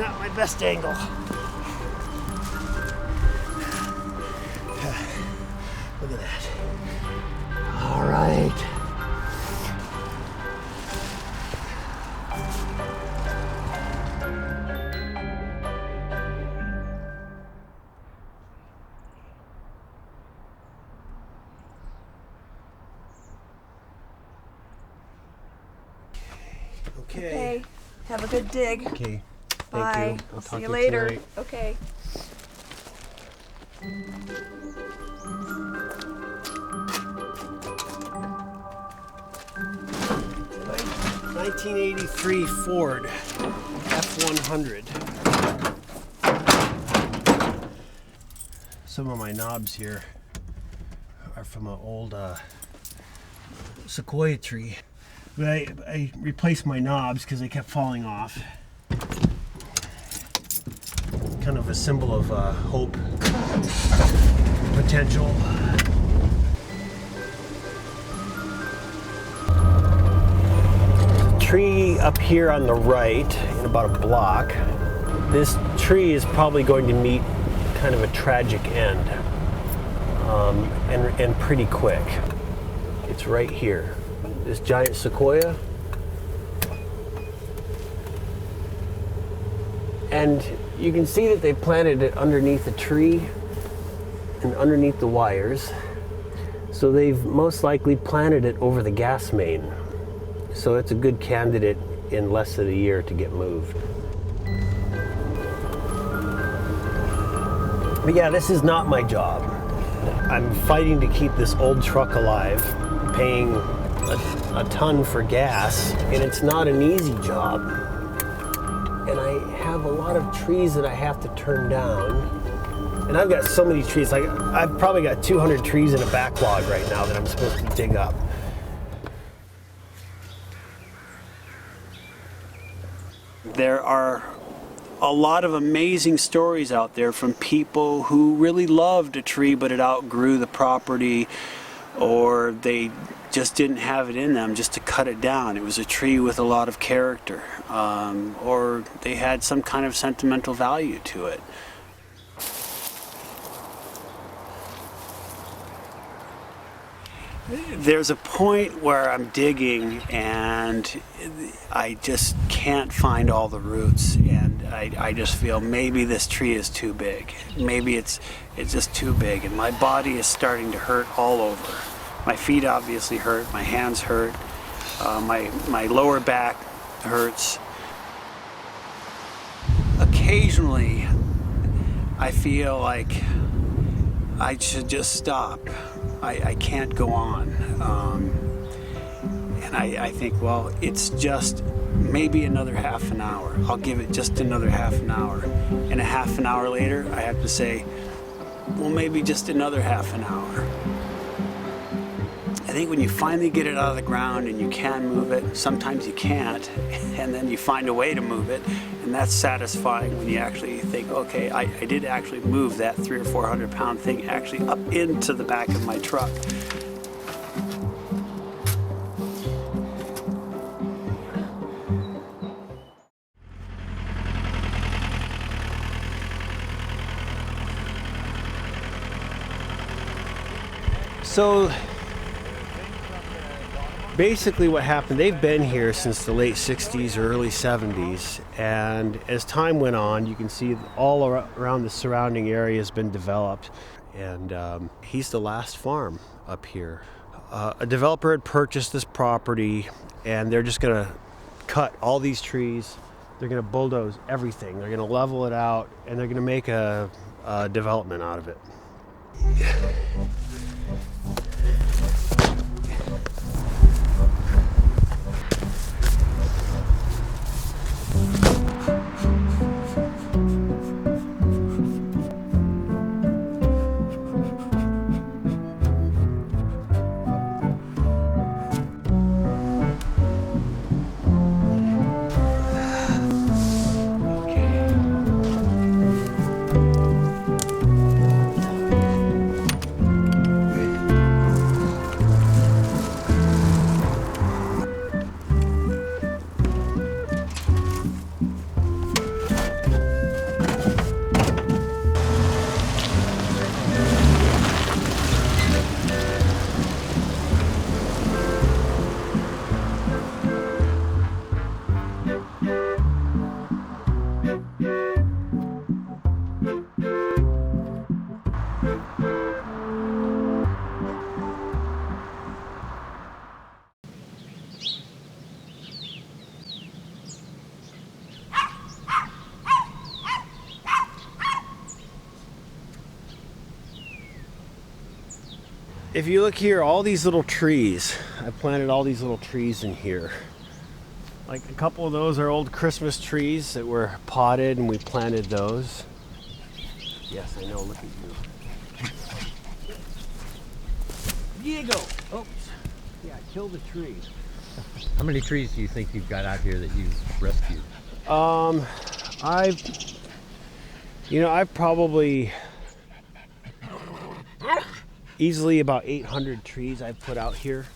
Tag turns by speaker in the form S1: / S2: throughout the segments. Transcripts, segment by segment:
S1: Not my best angle. Look at that. All right.
S2: Okay. Have a good dig.
S1: Okay.
S2: Bye.
S1: Thank you.
S2: I'll
S1: talk
S2: see you
S1: to
S2: later.
S1: tonight.
S2: Okay.
S1: Right. 1983 Ford F100. Some of my knobs here are from an old sequoia tree. But I replaced my knobs because they kept falling off. Kind of a symbol of hope, potential. Tree up here on the right, in about a block. This tree is probably going to meet kind of a tragic end, and pretty quick. It's right here. This giant sequoia. And you can see that they planted it underneath the tree and underneath the wires. So they've most likely planted it over the gas main. So it's a good candidate in less than a year to get moved. But yeah, this is not my job. I'm fighting to keep this old truck alive, paying a ton for gas, and it's not an easy job. And I have a lot of trees that I have to turn down. And I've got so many trees, like I've probably got 200 trees in a backlog right now that I'm supposed to dig up. There are a lot of amazing stories out there from people who really loved a tree but it outgrew the property, or they just didn't have it in them just to cut it down. It was a tree with a lot of character, or they had some kind of sentimental value to it. There's a point where I'm digging and I just can't find all the roots, and I just feel maybe this tree is too big. Maybe it's just too big, and my body is starting to hurt all over. My feet obviously hurt, my hands hurt, my lower back hurts. Occasionally, I feel like I should just stop. I can't go on. And I think, well, it's just maybe another half an hour. I'll give it just another half an hour. And a half an hour later, I have to say, well, maybe just another half an hour. I think when you finally get it out of the ground and you can move it, sometimes you can't, and then you find a way to move it, and that's satisfying when you actually think, okay, I did actually move that 300 or 400 pound thing actually up into the back of my truck. So basically what happened, they've been here since the late 60s or early 70s, and as time went on, you can see all around the surrounding area has been developed, and he's the last farm up here. A developer had purchased this property, and they're just going to cut all these trees. They're going to bulldoze everything. They're going to level it out, and they're going to make a development out of it. If you look here, all these little trees, I planted all these little trees in here. Like a couple of those are old Christmas trees that were potted and we planted those. Yes, I know, look at you. Diego! Oops. Yeah, I killed a tree.
S3: How many trees do you think you've got out here that you've rescued?
S1: I've probably easily about 800 trees I've put out here.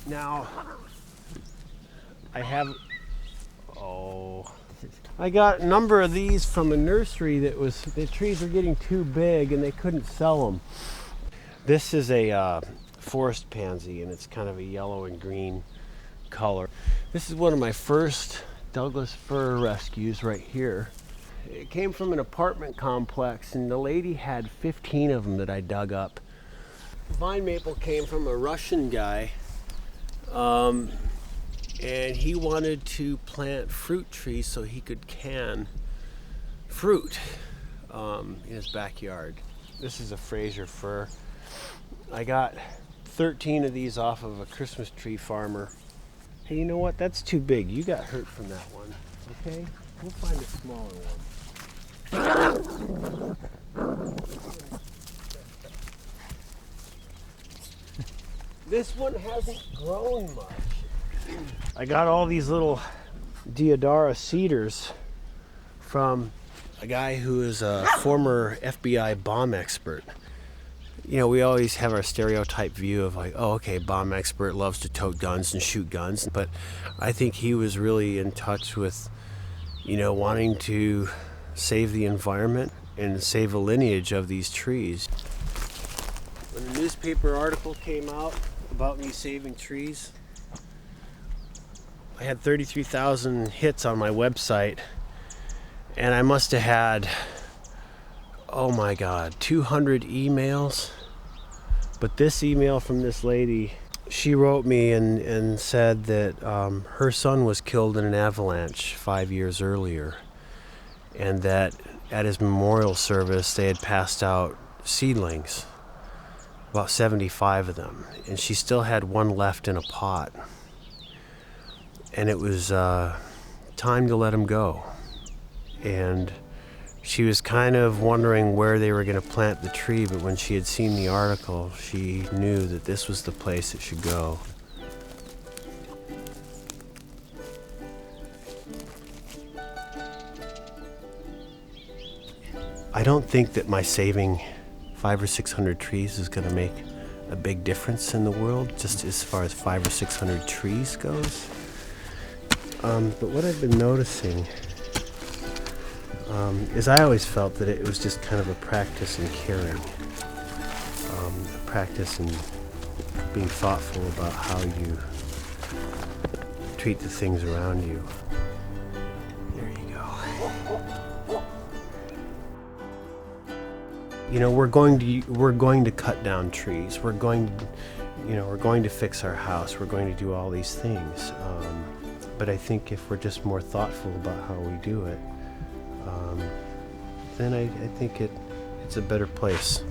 S1: Now, I got a number of these from a nursery the trees were getting too big and they couldn't sell them. This is a forest pansy and it's kind of a yellow and green color. This is one of my first Douglas fir rescues right here. It came from an apartment complex and the lady had 15 of them that I dug up. Vine maple came from a Russian guy. And he wanted to plant fruit trees so he could can fruit in his backyard. This is a Fraser fir. I got 13 of these off of a Christmas tree farmer. Hey, you know what? That's too big. You got hurt from that one. Okay? We'll find a smaller one. This one hasn't grown much. I got all these little deodara cedars from a guy who is a former FBI bomb expert. You know, we always have our stereotype view of like, oh, okay, bomb expert loves to tote guns and shoot guns. But I think he was really in touch with, wanting to save the environment and save a lineage of these trees. When the newspaper article came out about me saving trees, I had 33,000 hits on my website, and I must have had, 200 emails. But this email from this lady, she wrote me and said that her son was killed in an avalanche 5 years earlier, and that at his memorial service they had passed out seedlings, about 75 of them, and she still had one left in a pot. And it was time to let him go. And she was kind of wondering where they were going to plant the tree, but when she had seen the article, she knew that this was the place it should go. I don't think that my saving 500 or 600 trees is going to make a big difference in the world, just as far as 500 or 600 trees goes. But what I've been noticing is I always felt that it was just kind of a practice in caring, a practice in being thoughtful about how you treat the things around you. There you go. We're going to cut down trees. We're going to fix our house. We're going to do all these things. But I think if we're just more thoughtful about how we do it, then I think it's a better place.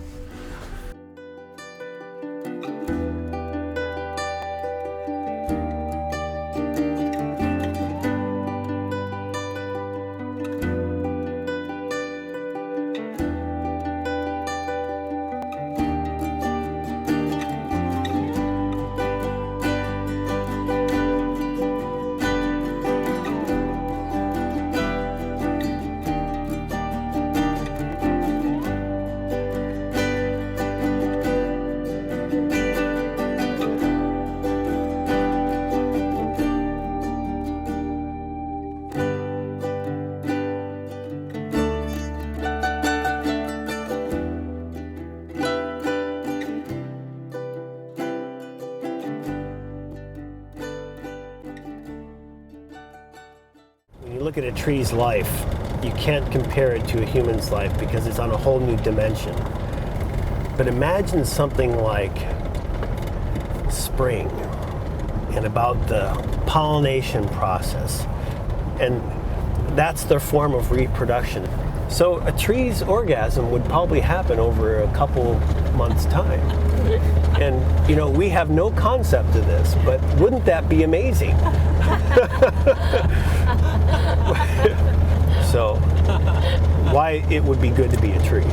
S1: Look at a tree's life, you can't compare it to a human's life because it's on a whole new dimension. But imagine something like spring and about the pollination process, and that's their form of reproduction. So a tree's orgasm would probably happen over a couple months' time. And, you know, we have no concept of this, but wouldn't that be amazing? So, why it would be good to be a tree.